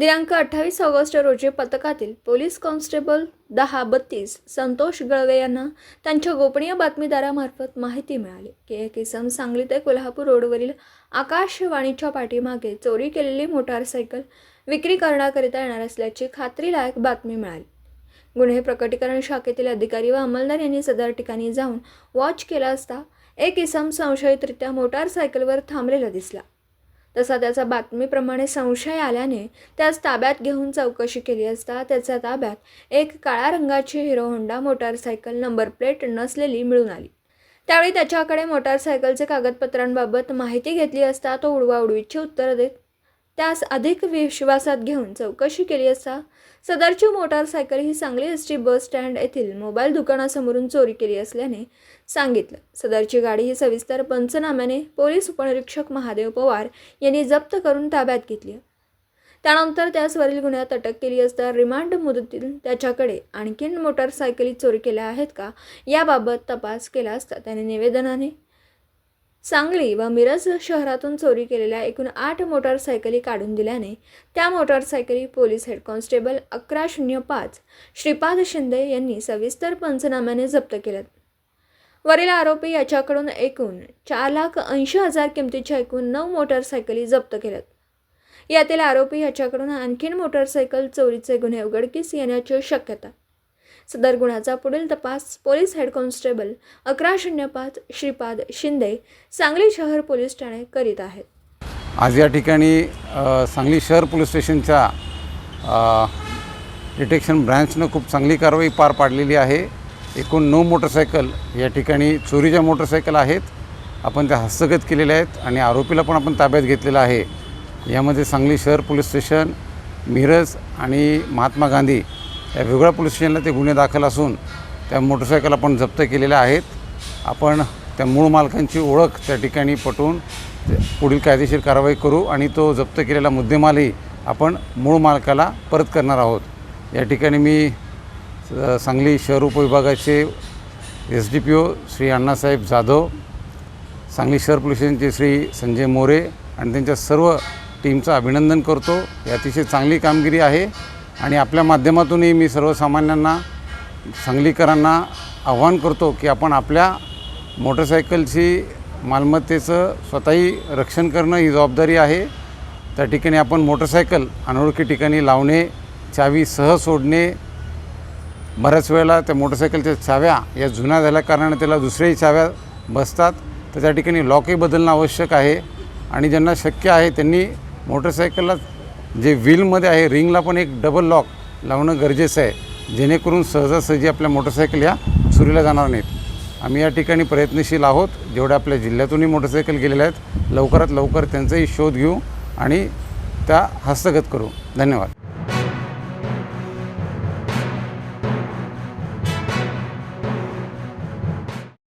दिनांक 28 ऑगस्ट रोजी पथकातील पोलीस कॉन्स्टेबल 1032 संतोष गळवे यांना त्यांच्या गोपनीय बातमीदारामार्फत माहिती मिळाली की एक इसम सांगली ते कोल्हापूर रोडवरील आकाशवाणीच्या पाठीमागे चोरी केलेली मोटारसायकल विक्री करण्याकरिता येणार असल्याची खात्रीलायक बातमी मिळाली। गुन्हे प्रकटीकरण शाखेतील अधिकारी व अंमलदार यांनी सदर ठिकाणी जाऊन वॉच केला असता एक इसम संशयितरित्या मोटारसायकलवर थांबलेला दिसला। तसा त्याचा बातमीप्रमाणे संशय आल्याने त्यास ताब्यात घेऊन चौकशी केली असता त्याच्या ताब्यात एक काळ्या रंगाची hero Honda motorcycle number plate नसलेली मिळून आली। त्यावेळी त्याच्याकडे मोटारसायकलचे कागदपत्रांबाबत माहिती घेतली असता तो उडवाउडवीची उत्तर देत त्यास अधिक विश्वासात घेऊन चौकशी केली असता सदरची मोटारसायकल ही सांगली एसटी बस स्टँड येथील मोबाईल दुकानासमोरून चोरी केली असल्याने सांगितलं। सदरची गाडी ही सविस्तर पंचनाम्याने पोलीस उपनिरीक्षक महादेव पवार यांनी जप्त करून ताब्यात घेतली। त्यानंतर त्यास वरील गुन्ह्यात अटक केली असता रिमांड मुदतीत त्याच्याकडे आणखीन मोटारसायकली चोरी केल्या आहेत का याबाबत तपास केला असता त्याने निवेदनाने सांगली व मिरज शहरातून चोरी केलेल्या एकूण 8 मोटारसायकली काढून दिल्याने त्या मोटारसायकली पोलीस हेड कॉन्स्टेबल 1105 श्रीपाद शिंदे यांनी सविस्तर पंचनाम्याने जप्त केल्यात। वरील आरोपी याच्याकडून एकूण 4,80,000 किमतीच्या एकूण 9 मोटारसायकली जप्त केल्यात। यातील आरोपी याच्याकडून आणखीन मोटारसायकल चोरीचे गुन्हे उघडकीस येण्याची शक्यता। सदर गुन्ह्याचा पुढील तपास police head constable 1105 Shinde Shinde Sangli शहर पोलीस ठाणे करीत आहेत। आज या ठिकाणी सांगली शहर पोलीस स्टेशनच्या डिटेक्शन ब्रांचने खूप चांगली कारवाई पार पाडलेली आहे। एकूण 9 मोटरसायकल या ठिकाणी चोरीच्या मोटरसायकल आहेत, आपण त्या हस्तगत केलेल्या आहेत आणि आरोपीला पण आपण ताब्यात घेतलेला आहे। यामध्ये सांगली शहर पोलीस स्टेशन, मिरज आणि महात्मा गांधी या वेगळ्या पोलीस स्टेशनला ते गुन्हे दाखल असून त्या मोटरसायकल आपण जप्त केलेल्या आहेत। आपण त्या मूळ मालकांची ओळख त्या ठिकाणी पटवून पुढील कायदेशीर कारवाई करू आणि तो जप्त केलेला मुद्देमालही आपण मूळ मालकाला परत करणार आहोत। या ठिकाणी मी सांगली शहर उपविभागाचे SDPO श्री अण्णासाहेब जाधव, सांगली शहर पोलीस स्टेशनचे श्री संजय मोरे आणि त्यांच्या सर्व टीमचं अभिनंदन करतो। ही अतिशय चांगली कामगिरी आहे आणि आपल्या माध्यमातूनही मी सर्वसामान्यांना सांगलीकरांना आवाहन करतो की आपण आपल्या मोटरसायकलची मालमत्तेचं स्वतःही रक्षण करणं ही जबाबदारी आहे। त्या ठिकाणी आपण मोटरसायकल अनोळखी ठिकाणी लावणे, चावी सह सोडणे, बऱ्याच वेळेला त्या मोटरसायकलच्या चाव्या या जुन्या झाल्या कारणाने त्याला दुसऱ्याही चाव्या बसतात, तर त्या ठिकाणी लॉकही बदलणं आवश्यक आहे। आणि ज्यांना शक्य आहे त्यांनी मोटरसायकलला जे व्हीलमध्ये आहे रिंगला पण एक डबल लॉक लावणं गरजेचं आहे, जेणेकरून सहजासहजी आपल्या मोटरसायकल या चोरीला जाणार नाहीत। आम्ही या ठिकाणी प्रयत्नशील आहोत, जेवढ्या आपल्या जिल्ह्यातूनही मोटरसायकल गेलेल्या आहेत लवकरात लवकर त्यांचाही शोध घेऊ आणि त्या हस्तगत करू। धन्यवाद।